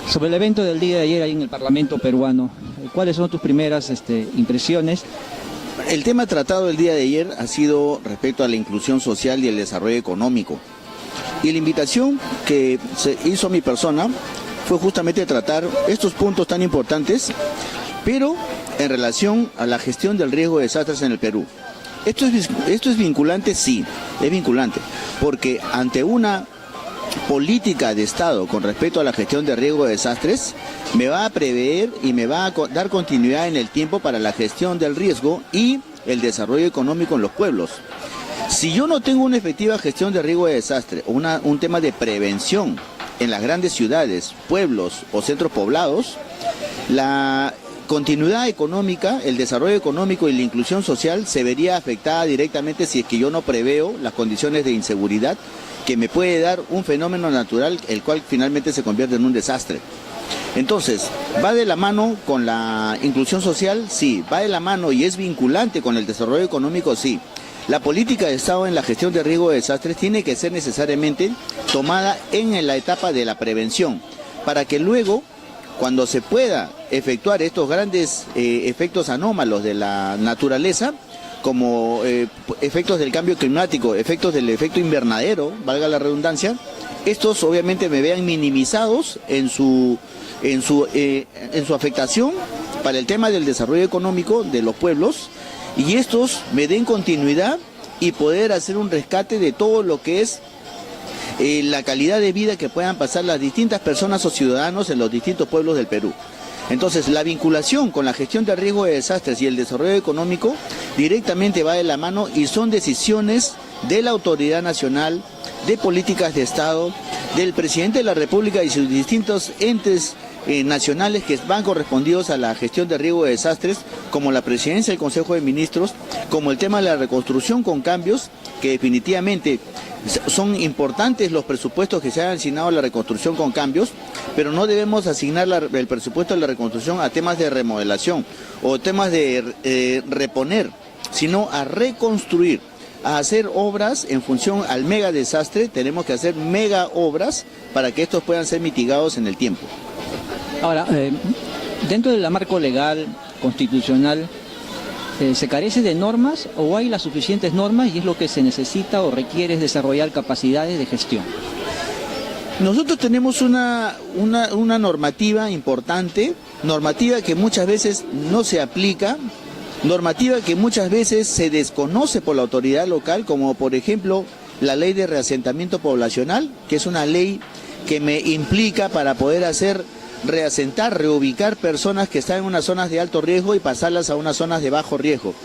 Sobre el evento del día de ayer ahí en el Parlamento peruano, ¿cuáles son tus primeras impresiones? El tema tratado el día de ayer ha sido respecto a la inclusión social y el desarrollo económico. Y la invitación que se hizo a mi persona fue justamente tratar estos puntos tan importantes, pero en relación a la gestión del riesgo de desastres en el Perú. ¿Esto es vinculante? Sí, es vinculante, porque ante una política de Estado con respecto a la gestión de riesgo de desastres, me va a prever y me va a dar continuidad en el tiempo para la gestión del riesgo y el desarrollo económico en los pueblos. Si yo no tengo una efectiva gestión de riesgo de desastre o un tema de prevención en las grandes ciudades, pueblos o centros poblados, la continuidad económica, el desarrollo económico y la inclusión social se vería afectada directamente si es que yo no preveo las condiciones de inseguridad que me puede dar un fenómeno natural, el cual finalmente se convierte en un desastre. Entonces, ¿va de la mano con la inclusión social? Sí. ¿Va de la mano y es vinculante con el desarrollo económico? Sí. La política de Estado en la gestión de riesgo de desastres tiene que ser necesariamente tomada en la etapa de la prevención, para que luego, cuando se pueda efectuar estos grandes efectos anómalos de la naturaleza, como efectos del cambio climático, efectos del efecto invernadero, valga la redundancia, estos obviamente me vean minimizados en su afectación para el tema del desarrollo económico de los pueblos, y estos me den continuidad y poder hacer un rescate de todo lo que es la calidad de vida que puedan pasar las distintas personas o ciudadanos en los distintos pueblos del Perú. Entonces, la vinculación con la gestión de riesgo de desastres y el desarrollo económico directamente va de la mano y son decisiones de la autoridad nacional, de políticas de Estado, del presidente de la República y sus distintos entes nacionales que van correspondidos a la gestión de riesgo de desastres, como la presidencia del Consejo de Ministros, como el tema de la reconstrucción con cambios, que definitivamente son importantes los presupuestos que se han asignado a la reconstrucción con cambios, pero no debemos asignar el presupuesto de la reconstrucción a temas de remodelación o temas de reponer, sino a reconstruir, a hacer obras en función al mega desastre. Tenemos que hacer mega obras para que estos puedan ser mitigados en el tiempo. Ahora, dentro del marco legal, constitucional, ¿se carece de normas o hay las suficientes normas y es lo que se necesita o requiere es desarrollar capacidades de gestión? Nosotros tenemos una normativa importante, normativa que muchas veces no se aplica, normativa que muchas veces se desconoce por la autoridad local, como por ejemplo la ley de reasentamiento poblacional, que es una ley que me implica para poder reasentar, reubicar personas que están en unas zonas de alto riesgo y pasarlas a unas zonas de bajo riesgo.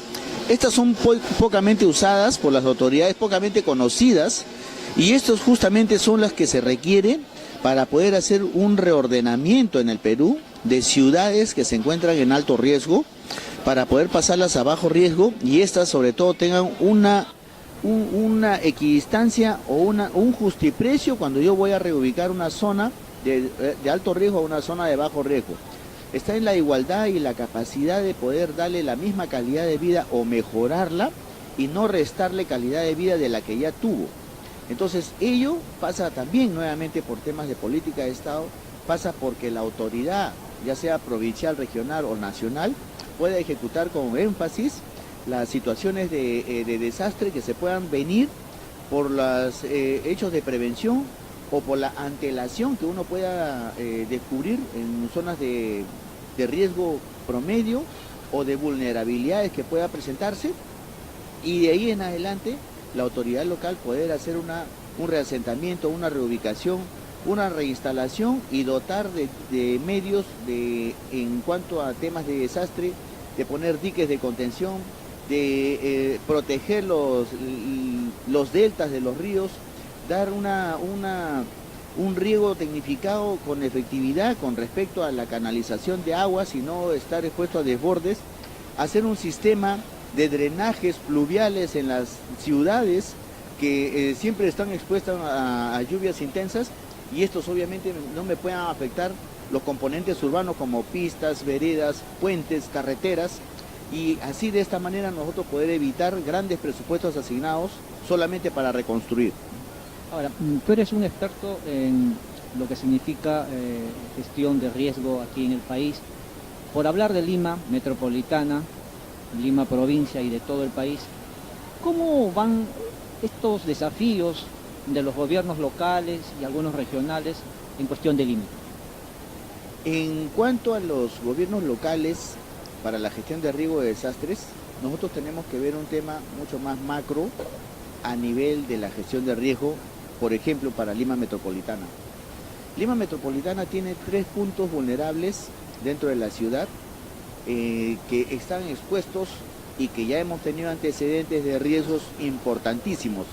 Estas son pocamente usadas por las autoridades, pocamente conocidas, y estos justamente son las que se requieren para poder hacer un reordenamiento en el Perú de ciudades que se encuentran en alto riesgo, para poder pasarlas a bajo riesgo y estas sobre todo tengan una equidistancia o un justiprecio cuando yo voy a reubicar una zona de alto riesgo a una zona de bajo riesgo. Está en la igualdad y la capacidad de poder darle la misma calidad de vida o mejorarla y no restarle calidad de vida de la que ya tuvo. Entonces ello pasa también nuevamente por temas de política de Estado, pasa porque la autoridad, ya sea provincial, regional o nacional, pueda ejecutar con énfasis las situaciones de desastre que se puedan venir por los hechos de prevención o por la antelación que uno pueda descubrir en zonas de riesgo promedio o de vulnerabilidades que pueda presentarse, y de ahí en adelante la autoridad local poder hacer un reasentamiento, una reubicación, una reinstalación y dotar de medios en cuanto a temas de desastre, de poner diques de contención, de proteger los deltas de los ríos, dar un riego tecnificado con efectividad con respecto a la canalización de aguas y no estar expuesto a desbordes, hacer un sistema de drenajes pluviales en las ciudades que siempre están expuestas a lluvias intensas, y estos obviamente no me puedan afectar los componentes urbanos como pistas, veredas, puentes, carreteras, y así de esta manera nosotros poder evitar grandes presupuestos asignados solamente para reconstruir. Ahora, tú eres un experto en lo que significa gestión de riesgo aquí en el país. Por hablar de Lima metropolitana, Lima provincia y de todo el país, ¿cómo van estos desafíos de los gobiernos locales y algunos regionales en cuestión de Lima? En cuanto a los gobiernos locales para la gestión de riesgo de desastres, nosotros tenemos que ver un tema mucho más macro a nivel de la gestión de riesgo, por ejemplo, para Lima metropolitana. Lima metropolitana tiene 3 puntos vulnerables dentro de la ciudad que están expuestos y que ya hemos tenido antecedentes de riesgos importantísimos,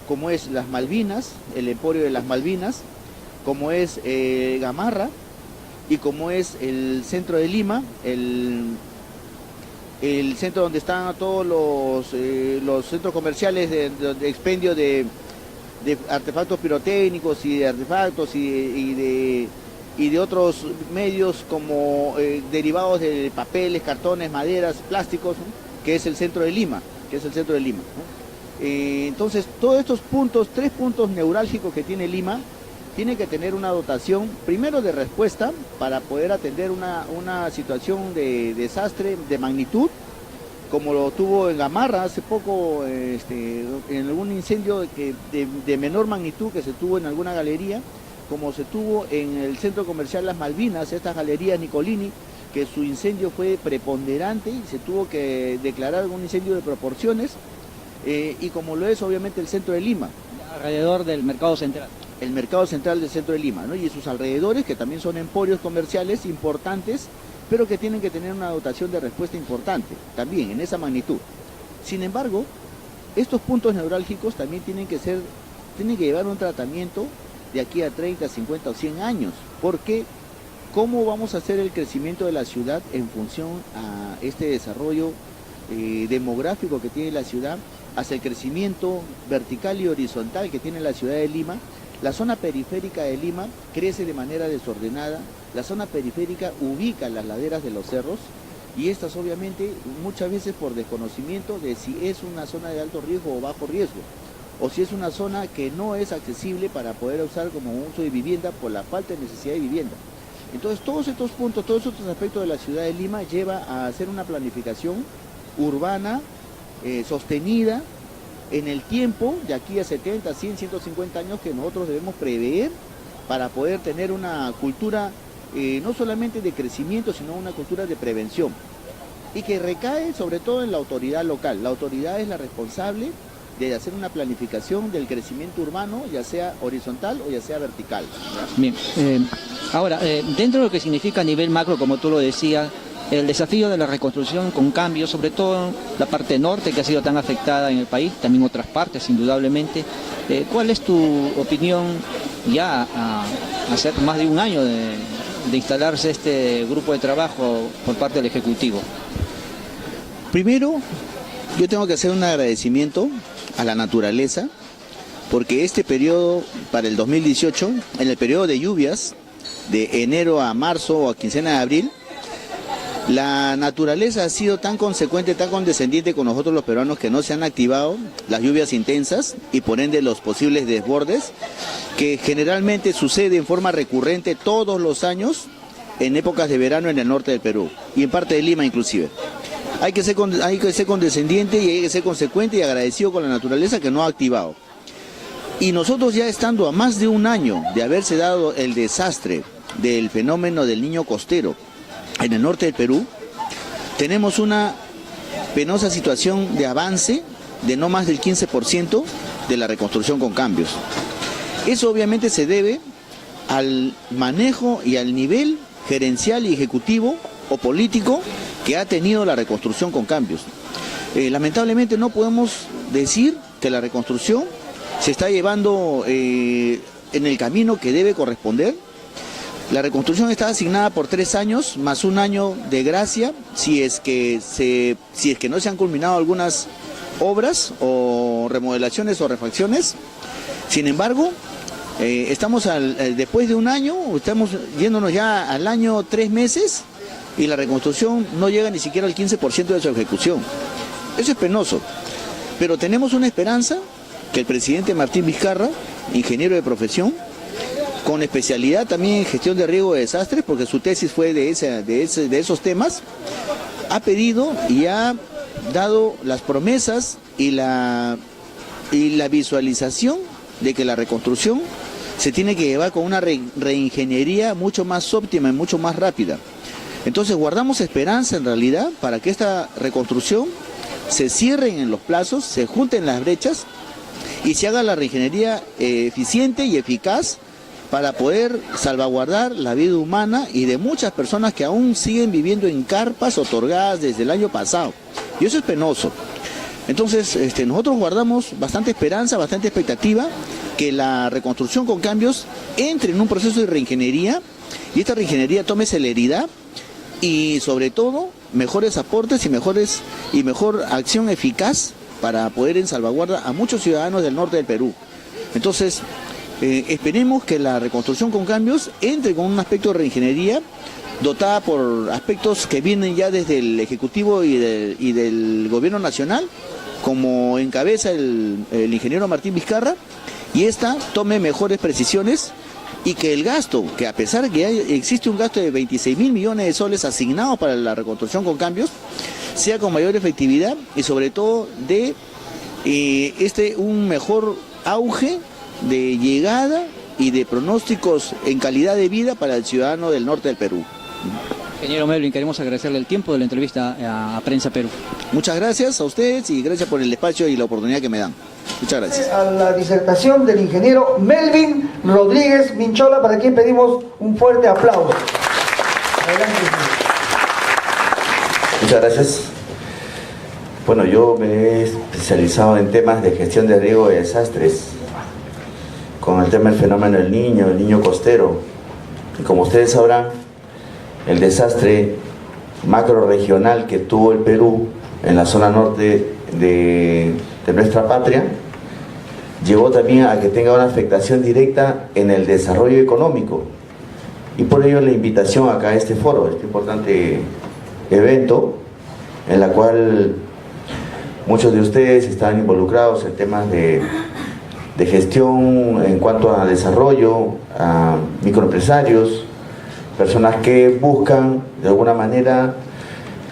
como es las Malvinas, el emporio de las Malvinas, como es Gamarra y como es el centro de Lima, el centro donde están todos los centros comerciales de expendio de artefactos pirotécnicos y de artefactos y de otros medios como derivados de papeles, cartones, maderas, plásticos, ¿no? Que es el centro de Lima, ¿no? Entonces, todos estos puntos, 3 puntos neurálgicos que tiene Lima, tiene que tener una dotación, primero de respuesta, para poder atender una situación de desastre de magnitud, como lo tuvo en Gamarra hace poco, en algún incendio de menor magnitud que se tuvo en alguna galería, como se tuvo en el centro comercial Las Malvinas, estas galerías Nicolini, que su incendio fue preponderante y se tuvo que declarar un incendio de proporciones, y como lo es obviamente el centro de Lima. Alrededor del mercado central. El mercado central del centro de Lima, ¿no? Y sus alrededores, que también son emporios comerciales importantes, pero que tienen que tener una dotación de respuesta importante, también en esa magnitud. Sin embargo, estos puntos neurálgicos también tienen que llevar un tratamiento de aquí a 30, 50 o 100 años, porque ¿cómo vamos a hacer el crecimiento de la ciudad en función a este desarrollo demográfico que tiene la ciudad, hacia el crecimiento vertical y horizontal que tiene la ciudad de Lima? La zona periférica de Lima crece de manera desordenada, la zona periférica ubica las laderas de los cerros y estas obviamente muchas veces por desconocimiento de si es una zona de alto riesgo o bajo riesgo, o si es una zona que no es accesible para poder usar como uso de vivienda por la falta de necesidad de vivienda. Entonces todos estos puntos, todos estos aspectos de la ciudad de Lima lleva a hacer una planificación urbana sostenida en el tiempo, de aquí a 70, 100, 150 años, que nosotros debemos prever para poder tener una cultura no solamente de crecimiento, sino una cultura de prevención, y que recae sobre todo en la autoridad local. La autoridad es la responsable de hacer una planificación del crecimiento urbano, ya sea horizontal o ya sea vertical, ¿ya? Bien, ahora, dentro de lo que significa a nivel macro, como tú lo decías, el desafío de la reconstrucción con cambios, sobre todo la parte norte que ha sido tan afectada en el país, también otras partes indudablemente. ¿Cuál es tu opinión ya a hacer más de un año de instalarse este grupo de trabajo por parte del Ejecutivo? Primero, yo tengo que hacer un agradecimiento a la naturaleza, porque este periodo para el 2018, en el periodo de lluvias, de enero a marzo o a quincena de abril, la naturaleza ha sido tan consecuente, tan condescendiente con nosotros los peruanos, que no se han activado las lluvias intensas y por ende los posibles desbordes, que generalmente sucede en forma recurrente todos los años en épocas de verano en el norte del Perú y en parte de Lima inclusive. Hay que ser condescendiente y hay que ser consecuente y agradecido con la naturaleza que no ha activado. Y nosotros, ya estando a más de un año de haberse dado el desastre del fenómeno del Niño costero en el norte del Perú, tenemos una penosa situación de avance de no más del 15% de la reconstrucción con cambios. Eso obviamente se debe al manejo y al nivel gerencial y ejecutivo o político que ha tenido la reconstrucción con cambios. Lamentablemente no podemos decir que la reconstrucción se está llevando en el camino que debe corresponder. La reconstrucción está asignada por 3 años, más un año de gracia, si es que no se han culminado algunas obras o remodelaciones o refacciones. Sin embargo, estamos después de un año, estamos yéndonos ya al año 3 meses y la reconstrucción no llega ni siquiera al 15% de su ejecución. Eso es penoso, pero tenemos una esperanza que el presidente Martín Vizcarra, ingeniero de profesión, con especialidad también en gestión de riesgo de desastres, porque su tesis fue de esos temas, ha pedido y ha dado las promesas y la visualización de que la reconstrucción se tiene que llevar con una reingeniería mucho más óptima y mucho más rápida. Entonces guardamos esperanza en realidad para que esta reconstrucción se cierren en los plazos, se junten las brechas y se haga la reingeniería eficiente y eficaz para poder salvaguardar la vida humana y de muchas personas que aún siguen viviendo en carpas otorgadas desde el año pasado. Y eso es penoso. Entonces, nosotros guardamos bastante esperanza, bastante expectativa que la reconstrucción con cambios entre en un proceso de reingeniería y esta reingeniería tome celeridad y sobre todo mejores aportes y mejor acción eficaz para poder en salvaguarda a muchos ciudadanos del norte del Perú. Entonces, esperemos que la reconstrucción con cambios entre con un aspecto de reingeniería dotada por aspectos que vienen ya desde el Ejecutivo y del Gobierno Nacional, como encabeza el ingeniero Martín Vizcarra, y esta tome mejores precisiones y que el gasto, que a pesar de que existe un gasto de 26.000 millones de soles asignados para la reconstrucción con cambios, sea con mayor efectividad y sobre todo de un mejor auge de llegada y de pronósticos en calidad de vida para el ciudadano del norte del Perú. Ingeniero Melvin, queremos agradecerle el tiempo de la entrevista a Prensa Perú. Muchas gracias a ustedes y gracias por el espacio y la oportunidad que me dan. Muchas gracias. A la disertación del ingeniero Melvin Rodríguez Minchola, para quien pedimos un fuerte aplauso. Adelante. Muchas gracias. Bueno, yo me he especializado en temas de gestión de riesgo de desastres, con el tema del fenómeno del Niño, el Niño costero. Y como ustedes sabrán, el desastre macro-regional que tuvo el Perú en la zona norte de nuestra patria, llevó también a que tenga una afectación directa en el desarrollo económico. Y por ello la invitación acá a este foro, este importante evento, en la cual muchos de ustedes están involucrados en temas de gestión en cuanto a desarrollo, a microempresarios, personas que buscan de alguna manera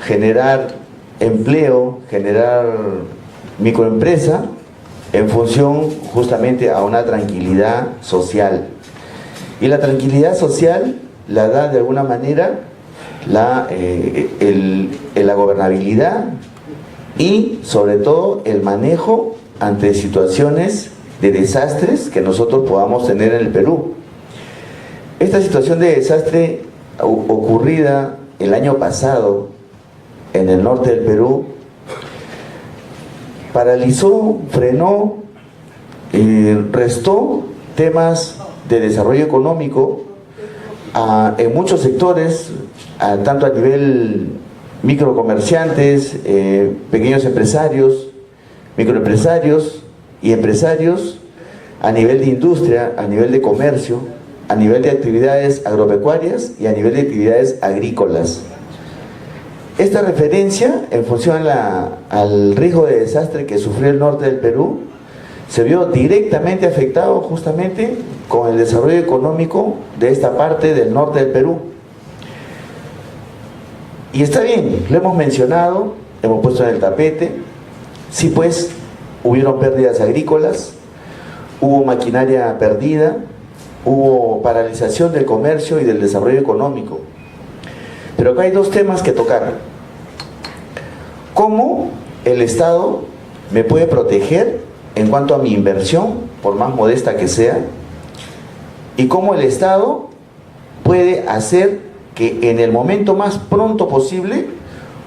generar empleo, generar microempresa en función justamente a una tranquilidad social. Y la tranquilidad social la da de alguna manera la gobernabilidad y sobre todo el manejo ante situaciones de desastres que nosotros podamos tener en el Perú. Esta situación de desastre ocurrida el año pasado en el norte del Perú paralizó, frenó, restó temas de desarrollo económico en muchos sectores, tanto a nivel microcomerciantes, pequeños empresarios, microempresarios y empresarios, a nivel de industria, a nivel de comercio, a nivel de actividades agropecuarias y a nivel de actividades agrícolas. Esta referencia, en función al riesgo de desastre que sufrió el norte del Perú, se vio directamente afectado justamente con el desarrollo económico de esta parte del norte del Perú. Y está bien, lo hemos mencionado, hemos puesto en el tapete, sí pues, hubieron pérdidas agrícolas, hubo maquinaria perdida, hubo paralización del comercio y del desarrollo económico. Pero acá hay dos temas que tocar. ¿Cómo el Estado me puede proteger en cuanto a mi inversión, por más modesta que sea? Y cómo el Estado puede hacer que en el momento más pronto posible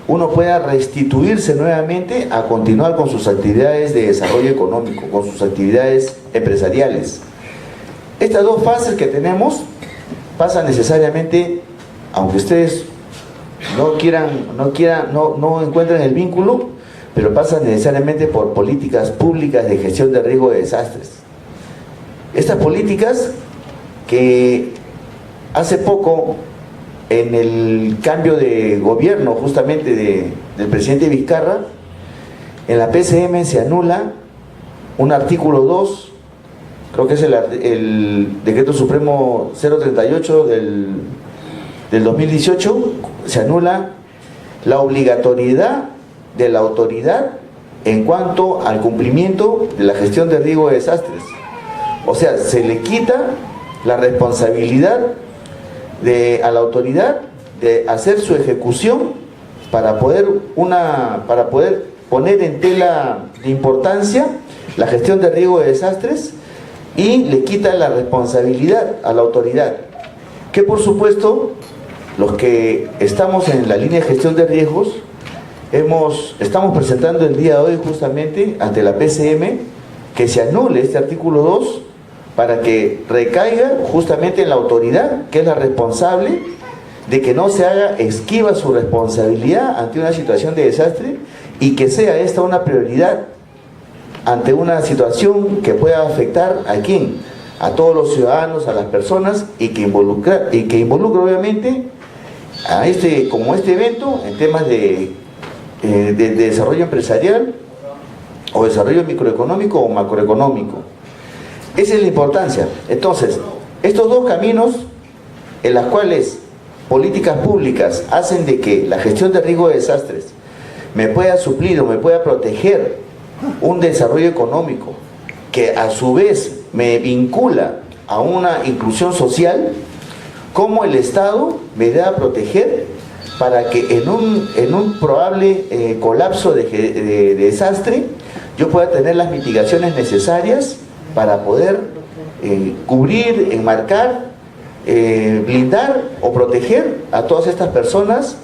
uno pueda restituirse nuevamente a continuar con sus actividades de desarrollo económico, con sus actividades empresariales. Estas dos fases que tenemos pasan necesariamente, aunque ustedes no encuentren el vínculo, pero pasan necesariamente por políticas públicas de gestión de riesgo de desastres. Estas políticas que hace poco, en el cambio de gobierno justamente del presidente Vizcarra, en la PCM se anula un artículo 2 creo que es el Decreto Supremo 038 del 2018, se anula la obligatoriedad de la autoridad en cuanto al cumplimiento de la gestión de riesgo de desastres. O sea, se le quita la responsabilidad a la autoridad de hacer su ejecución para poder poner en tela de importancia la gestión de riesgo de desastres, y le quita la responsabilidad a la autoridad, que por supuesto los que estamos en la línea de gestión de riesgos estamos presentando el día de hoy justamente ante la PCM que se anule este artículo 2 para que recaiga justamente en la autoridad, que es la responsable de que no se haga esquiva su responsabilidad ante una situación de desastre, y que sea esta una prioridad ante una situación que pueda afectar ¿a quién? A todos los ciudadanos, a las personas, y que involucra obviamente a este evento en temas de desarrollo empresarial, o desarrollo microeconómico o macroeconómico. Esa es la importancia. Entonces, estos dos caminos en los cuales políticas públicas hacen de que la gestión de riesgo de desastres me pueda suplir o me pueda proteger un desarrollo económico que a su vez me vincula a una inclusión social, como el Estado me debe proteger para que en un probable colapso de desastre yo pueda tener las mitigaciones necesarias para poder cubrir, enmarcar, blindar o proteger a todas estas personas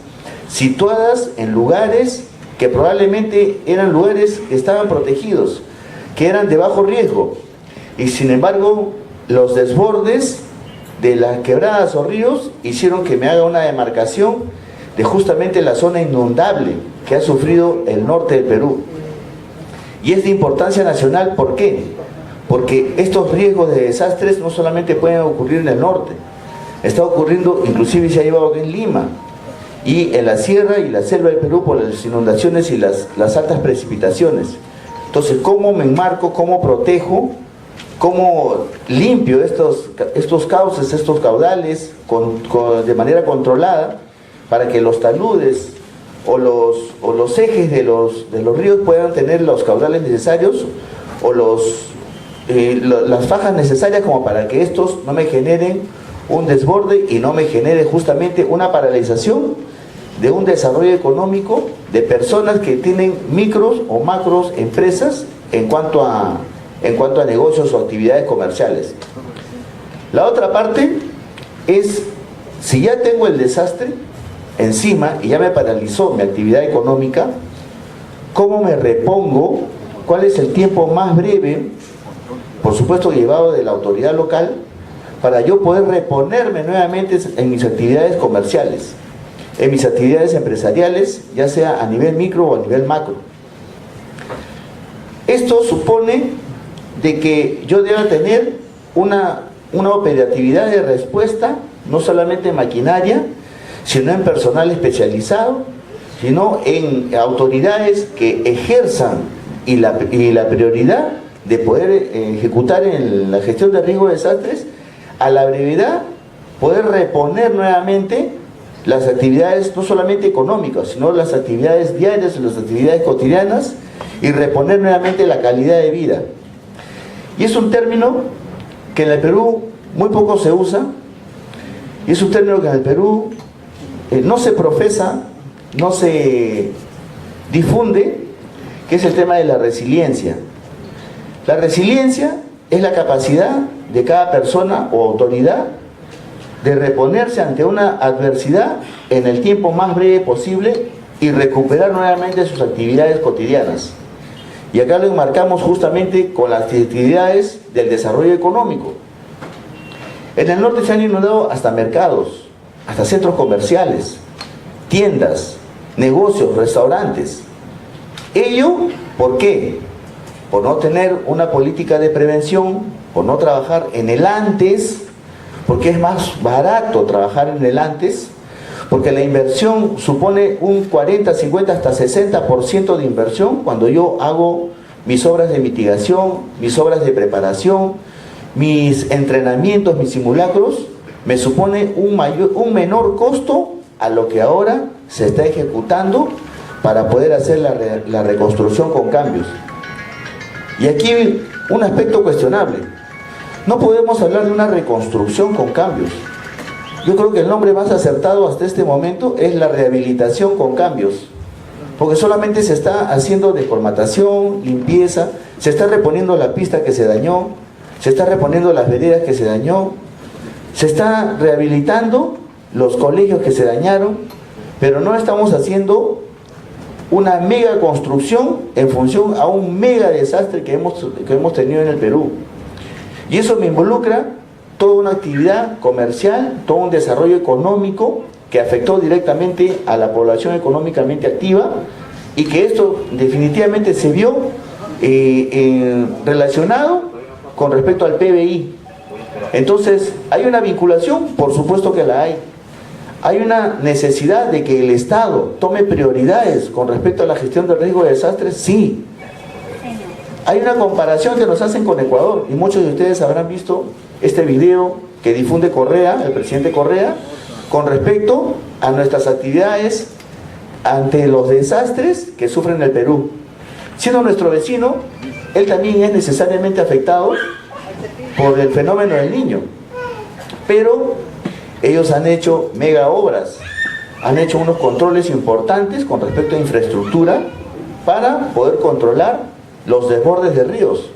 situadas en lugares que probablemente eran lugares que estaban protegidos, que eran de bajo riesgo, y sin embargo los desbordes de las quebradas o ríos hicieron que me haga una demarcación de justamente la zona inundable que ha sufrido el norte del Perú. Y es de importancia nacional, ¿por qué? Porque estos riesgos de desastres no solamente pueden ocurrir en el norte, está ocurriendo, inclusive se ha llevado aquí en Lima, y en la sierra y la selva del Perú, por las inundaciones y las altas precipitaciones. Entonces, ¿cómo me enmarco, cómo protejo, cómo limpio estos cauces, estos caudales de manera controlada, para que los taludes o los ejes de los ríos puedan tener los caudales necesarios, o las fajas necesarias como para que estos no me generen un desborde y no me genere justamente una paralización de un desarrollo económico de personas que tienen micros o macros empresas en cuanto a negocios o actividades comerciales. La otra parte es, si ya tengo el desastre encima y ya me paralizó mi actividad económica, ¿cómo me repongo? ¿Cuál es el tiempo más breve, por supuesto llevado de la autoridad local, para yo poder reponerme nuevamente en mis actividades comerciales, en mis actividades empresariales, ya sea a nivel micro o a nivel macro? Esto supone de que yo deba tener una operatividad de respuesta, no solamente en maquinaria, sino en personal especializado, sino en autoridades que ejerzan y la prioridad de poder ejecutar en la gestión de riesgo de desastres a la brevedad, poder reponer nuevamente las actividades no solamente económicas, sino las actividades diarias, las actividades cotidianas, y reponer nuevamente la calidad de vida. Y es un término que en el Perú muy poco se usa, y es un término que en el Perú no se profesa, no se difunde, que es el tema de la resiliencia. La resiliencia es la capacidad de cada persona o autoridad de reponerse ante una adversidad en el tiempo más breve posible y recuperar nuevamente sus actividades cotidianas. Y acá lo enmarcamos justamente con las actividades del desarrollo económico. En el norte se han inundado hasta mercados, hasta centros comerciales, tiendas, negocios, restaurantes. ¿Ello por qué? Por no tener una política de prevención, por no trabajar en el antes, porque es más barato trabajar en el antes, porque la inversión supone un 40, 50, hasta 60% de inversión cuando yo hago mis obras de mitigación, mis obras de preparación, mis entrenamientos, mis simulacros, me supone un menor costo a lo que ahora se está ejecutando para poder hacer la reconstrucción con cambios. Y aquí un aspecto cuestionable. No podemos hablar de una reconstrucción con cambios. Yo creo que el nombre más acertado hasta este momento es la rehabilitación con cambios, porque solamente se está haciendo decolmatación, limpieza, se está reponiendo la pista que se dañó, se está reponiendo las veredas que se dañó, se está rehabilitando los colegios que se dañaron, pero no estamos haciendo una mega construcción en función a un mega desastre que hemos tenido en el Perú. Y eso me involucra toda una actividad comercial, todo un desarrollo económico que afectó directamente a la población económicamente activa, y que esto definitivamente se vio relacionado con respecto al PBI. Entonces, ¿hay una vinculación? Por supuesto que la hay. ¿Hay una necesidad de que el Estado tome prioridades con respecto a la gestión del riesgo de desastres? Sí. Hay una comparación que nos hacen con Ecuador, y muchos de ustedes habrán visto este video que difunde Correa, el presidente Correa, con respecto a nuestras actividades ante los desastres que sufren el Perú. Siendo nuestro vecino, él también es necesariamente afectado por el fenómeno del Niño, pero ellos han hecho mega obras, han hecho unos controles importantes con respecto a infraestructura para poder controlar los desbordes de ríos.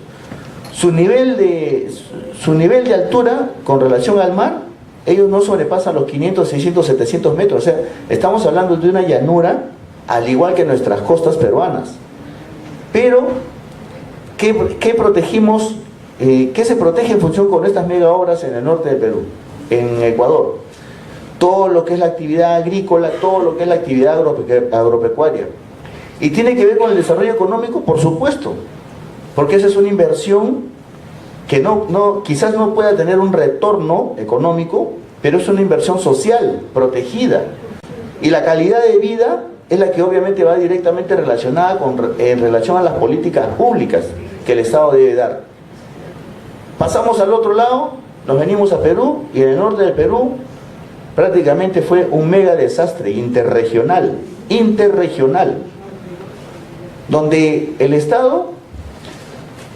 Su nivel de altura con relación al mar, ellos no sobrepasan los 500, 600, 700 metros. O sea, estamos hablando de una llanura, al igual que nuestras costas peruanas. Pero, ¿qué protegimos? ¿Qué se protege en función con estas mega obras en el norte del Perú, en Ecuador? Todo lo que es la actividad agrícola, todo lo que es la actividad agropecuaria. ¿Y tiene que ver con el desarrollo económico? Por supuesto, porque esa es una inversión que quizás no pueda tener un retorno económico, pero es una inversión social, protegida. Y la calidad de vida es la que obviamente va directamente relacionada en relación a las políticas públicas que el Estado debe dar. Pasamos al otro lado, nos venimos a Perú, y en el norte del Perú prácticamente fue un mega desastre interregional, donde el Estado,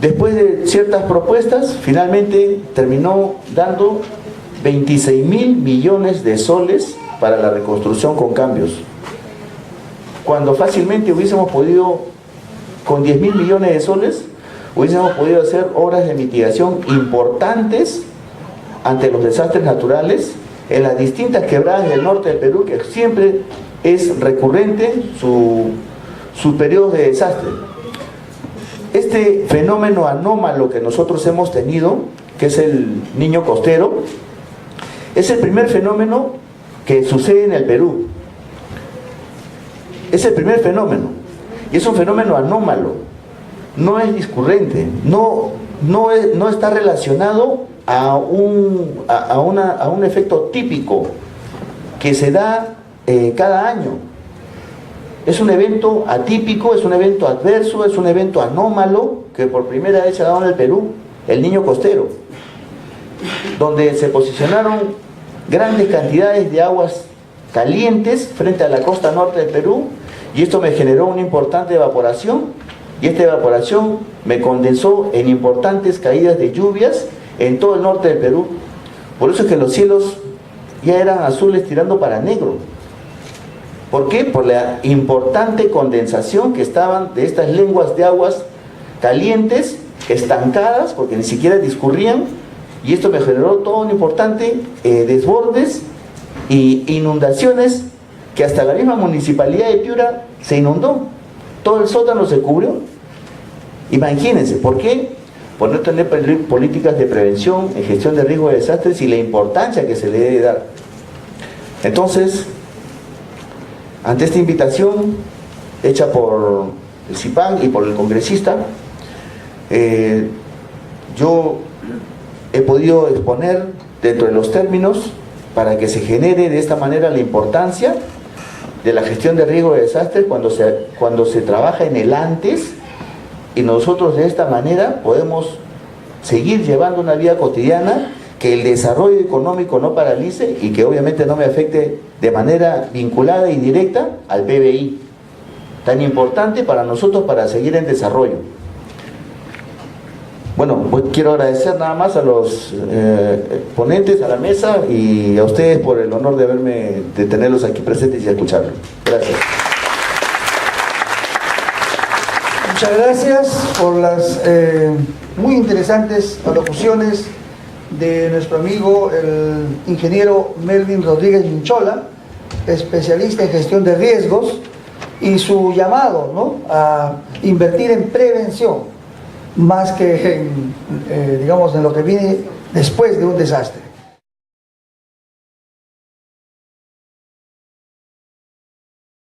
después de ciertas propuestas, finalmente terminó dando 26.000 millones de soles para la reconstrucción con cambios, cuando fácilmente hubiésemos podido, con 10.000 millones de soles, hubiésemos podido hacer obras de mitigación importantes ante los desastres naturales en las distintas quebradas del norte del Perú, que siempre es recurrente su periodo de desastre. Este fenómeno anómalo que nosotros hemos tenido, que es el Niño costero, es el primer fenómeno que sucede en el Perú. Es el primer fenómeno, y es un fenómeno anómalo, no es discurrente, no está relacionado a un efecto típico que se da cada año. Es un evento atípico, es un evento adverso, es un evento anómalo que por primera vez se ha dado en el Perú, el Niño costero, donde se posicionaron grandes cantidades de aguas calientes frente a la costa norte del Perú, y esto me generó una importante evaporación, y esta evaporación me condensó en importantes caídas de lluvias en todo el norte del Perú. Por eso es que los cielos ya eran azules tirando para negro. ¿Por qué? Por la importante condensación que estaban de estas lenguas de aguas calientes, estancadas, porque ni siquiera discurrían, y esto me generó todo un importante desbordes e inundaciones, que hasta la misma municipalidad de Piura se inundó, todo el sótano se cubrió. Imagínense, ¿por qué? Por no tener políticas de prevención en gestión de riesgo de desastres y la importancia que se le debe dar. Entonces, ante esta invitación hecha por el CIPAN y por el congresista, yo he podido exponer dentro de los términos para que se genere de esta manera la importancia de la gestión de riesgo de desastres cuando se trabaja en el antes, y nosotros de esta manera podemos seguir llevando una vida cotidiana, que el desarrollo económico no paralice y que obviamente no me afecte de manera vinculada y directa al PBI, tan importante para nosotros para seguir en desarrollo. Bueno, pues quiero agradecer nada más a los ponentes, a la mesa y a ustedes por el honor de tenerlos aquí presentes y escucharlos. Gracias. Muchas gracias por las muy interesantes alocuciones de nuestro amigo el ingeniero Melvin Rodríguez Minchola, especialista en gestión de riesgos, y su llamado, ¿no?, a invertir en prevención más que en, digamos, en lo que viene después de un desastre.